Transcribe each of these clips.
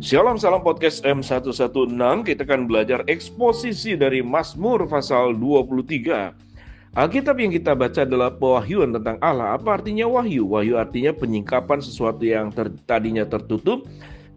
Shalom, salam podcast M116. Kita akan belajar eksposisi dari Mazmur pasal 23. Alkitab yang kita baca adalah pewahyuan tentang Allah. Apa artinya wahyu? Wahyu artinya penyingkapan sesuatu yang tadinya tertutup,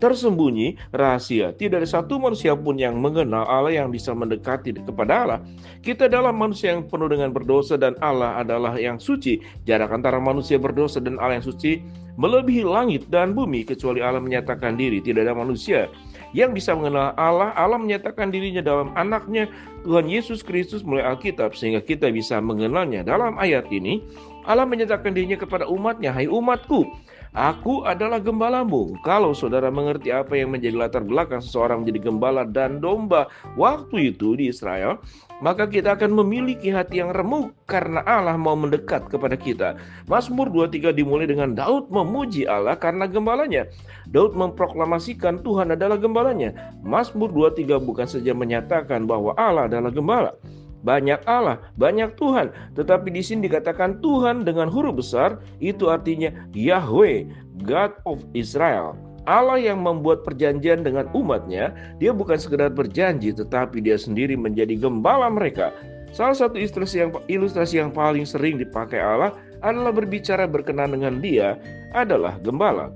tersembunyi, rahasia. Tidak ada satu manusia pun yang mengenal Allah, yang bisa mendekati kepada Allah. Kita adalah manusia yang penuh dengan berdosa dan Allah adalah yang suci. Jarak antara manusia berdosa dan Allah yang suci melebihi langit dan bumi. Kecuali Allah menyatakan diri, tidak ada manusia yang bisa mengenal Allah. Allah menyatakan dirinya dalam anaknya Tuhan Yesus Kristus melalui Alkitab, sehingga kita bisa mengenalnya. Dalam ayat ini Allah menyatakan dirinya kepada umatnya, hai umatku, aku adalah gembalamu. Kalau saudara mengerti apa yang menjadi latar belakang seseorang menjadi gembala dan domba waktu itu di Israel, maka kita akan memiliki hati yang remuk karena Allah mau mendekat kepada kita. Mazmur 23 dimulai dengan Daud memuji Allah karena gembalanya. Daud memproklamasikan Tuhan adalah gembalanya. Mazmur 23 bukan saja menyatakan bahwa Allah adalah gembala. Banyak Allah, banyak Tuhan. Tetapi di sini dikatakan Tuhan dengan huruf besar, itu artinya Yahweh, God of Israel. Allah yang membuat perjanjian dengan umatnya. Dia bukan sekedar berjanji, tetapi dia sendiri menjadi gembala mereka. Salah satu ilustrasi yang paling sering dipakai Allah adalah berbicara berkenan dengan dia adalah gembala.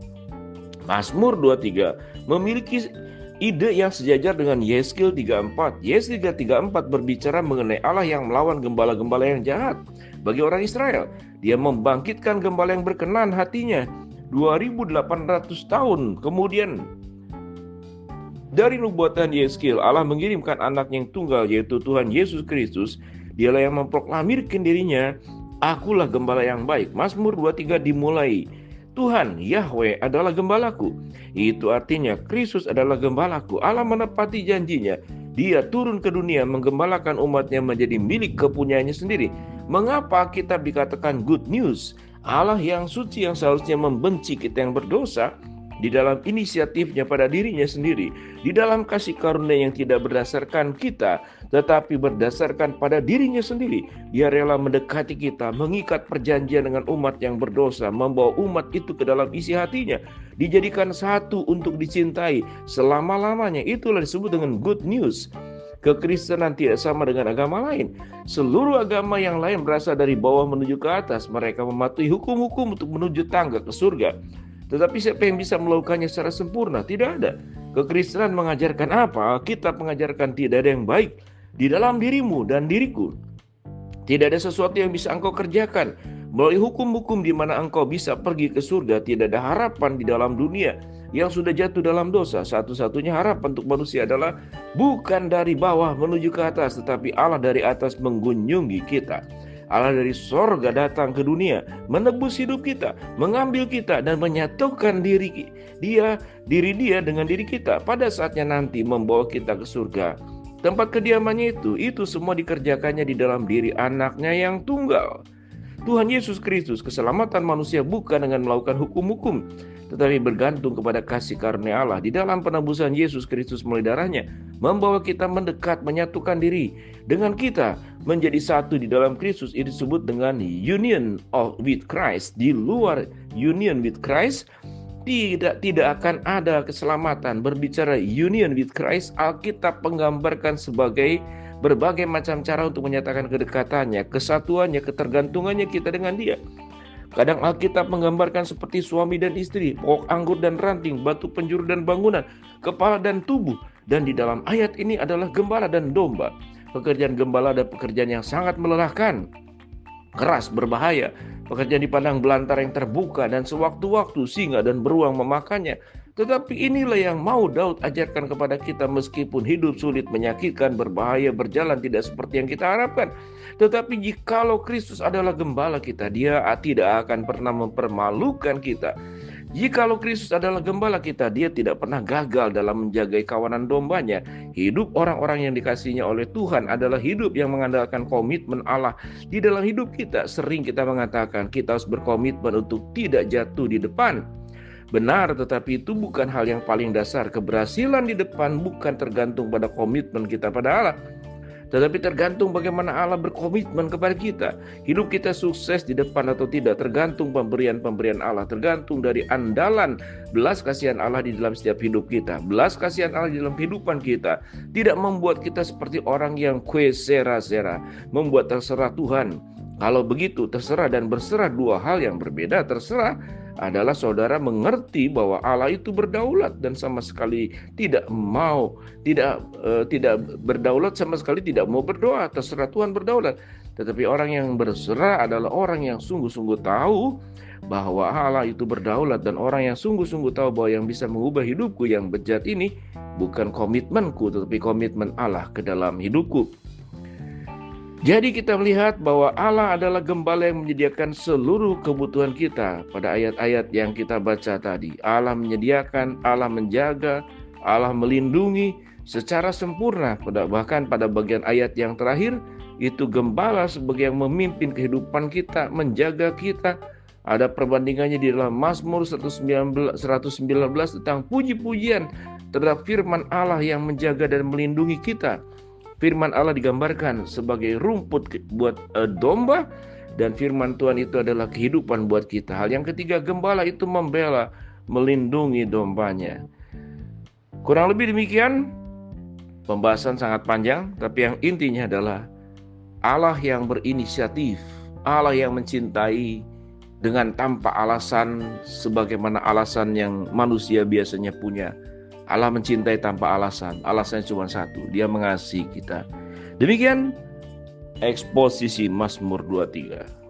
Mazmur 23 memiliki ide yang sejajar dengan Yeskil 34. Yeskil 34 berbicara mengenai Allah yang melawan gembala-gembala yang jahat. Bagi orang Israel, dia membangkitkan gembala yang berkenan hatinya. 2800 tahun kemudian dari nubuatan Yeskil, Allah mengirimkan anak yang tunggal, yaitu Tuhan Yesus Kristus. Dialah yang memproklamirkan dirinya, akulah gembala yang baik. Mazmur 23 dimulai, Tuhan Yahweh adalah gembalaku. Itu artinya Kristus adalah gembalaku. Allah menepati janjinya. Dia turun ke dunia menggembalakan umatnya menjadi milik kepunyaannya sendiri. Mengapa kita dikatakan good news? Allah yang suci yang seharusnya membenci kita yang berdosa, di dalam inisiatifnya pada dirinya sendiri, di dalam kasih karunia yang tidak berdasarkan kita, tetapi berdasarkan pada dirinya sendiri, dia rela mendekati kita, mengikat perjanjian dengan umat yang berdosa, membawa umat itu ke dalam isi hatinya, dijadikan satu untuk dicintai selama-lamanya. Itulah disebut dengan good news. Kekristenan tidak sama dengan agama lain. Seluruh agama yang lain berasal dari bawah menuju ke atas. Mereka mematuhi hukum-hukum untuk menuju tangga ke surga. Tetapi siapa yang bisa melakukannya secara sempurna? Tidak ada. Kekristenan mengajarkan apa? Kita mengajarkan tidak ada yang baik di dalam dirimu dan diriku. Tidak ada sesuatu yang bisa engkau kerjakan melalui hukum-hukum di mana engkau bisa pergi ke surga. Tidak ada harapan di dalam dunia yang sudah jatuh dalam dosa. Satu-satunya harapan untuk manusia adalah bukan dari bawah menuju ke atas, tetapi Allah dari atas mengunjungi kita. Allah dari sorga datang ke dunia, menebus hidup kita, mengambil kita dan menyatukan diri dia dengan diri kita. Pada saatnya nanti membawa kita ke surga. Tempat kediamannya itu semua dikerjakannya di dalam diri anaknya yang tunggal, Tuhan Yesus Kristus. Keselamatan manusia bukan dengan melakukan hukum-hukum, tetapi bergantung kepada kasih karunia Allah di dalam penebusan Yesus Kristus melalui darahnya, membawa kita mendekat, menyatukan diri dengan kita, menjadi satu di dalam Kristus. Ini disebut dengan union with Christ. Di luar union with Christ tidak akan ada keselamatan. Berbicara union with Christ, Alkitab menggambarkan sebagai berbagai macam cara untuk menyatakan kedekatannya, kesatuannya, ketergantungannya kita dengan dia. Kadang Alkitab menggambarkan seperti suami dan istri, pokok anggur dan ranting, batu penjuru dan bangunan, kepala dan tubuh. Dan di dalam ayat ini adalah gembala dan domba. Pekerjaan gembala adalah pekerjaan yang sangat melelahkan, keras, berbahaya. Pekerjaan di padang belantara yang terbuka dan sewaktu-waktu singa dan beruang memakannya. Tetapi inilah yang mau Daud ajarkan kepada kita, meskipun hidup sulit, menyakitkan, berbahaya, berjalan tidak seperti yang kita harapkan. Tetapi jikalau Kristus adalah gembala kita, dia tidak akan pernah mempermalukan kita. Jikalau Kristus adalah gembala kita, dia tidak pernah gagal dalam menjaga kawanan dombanya. Hidup orang-orang yang dikasihinya oleh Tuhan adalah hidup yang mengandalkan komitmen Allah di dalam hidup kita. Sering kita mengatakan kita harus berkomitmen untuk tidak jatuh di depan. Benar, tetapi itu bukan hal yang paling dasar. Keberhasilan di depan bukan tergantung pada komitmen kita pada Allah, tetapi tergantung bagaimana Allah berkomitmen kepada kita. Hidup kita sukses di depan atau tidak tergantung pemberian-pemberian Allah, tergantung dari andalan belas kasihan Allah di dalam setiap hidup kita. Belas kasihan Allah di dalam kehidupan kita tidak membuat kita seperti orang yang kue sera-sera, membuat terserah Tuhan. Kalau begitu terserah dan berserah dua hal yang berbeda. Terserah adalah saudara mengerti bahwa Allah itu berdaulat dan sama sekali tidak berdaulat, sama sekali tidak mau berdoa. Terserah Tuhan berdaulat. Tetapi orang yang berserah adalah orang yang sungguh-sungguh tahu bahwa Allah itu berdaulat, dan orang yang sungguh-sungguh tahu bahwa yang bisa mengubah hidupku yang bejat ini bukan komitmenku, tetapi komitmen Allah ke dalam hidupku. Jadi kita melihat bahwa Allah adalah gembala yang menyediakan seluruh kebutuhan kita. Pada ayat-ayat yang kita baca tadi, Allah menyediakan, Allah menjaga, Allah melindungi secara sempurna. Bahkan pada bagian ayat yang terakhir, itu gembala sebagai yang memimpin kehidupan kita, menjaga kita. Ada perbandingannya di dalam Mazmur 119 tentang puji-pujian terhadap firman Allah yang menjaga dan melindungi kita. Firman Allah digambarkan sebagai rumput buat domba, dan firman Tuhan itu adalah kehidupan buat kita. Hal yang ketiga, gembala itu membela, melindungi dombanya. Kurang lebih demikian. Pembahasan sangat panjang, tapi yang intinya adalah Allah yang berinisiatif, Allah yang mencintai dengan tanpa alasan sebagaimana alasan yang manusia biasanya punya. Allah mencintai tanpa alasan. Alasannya cuma satu, Dia mengasihi kita. Demikian eksposisi Mazmur 23.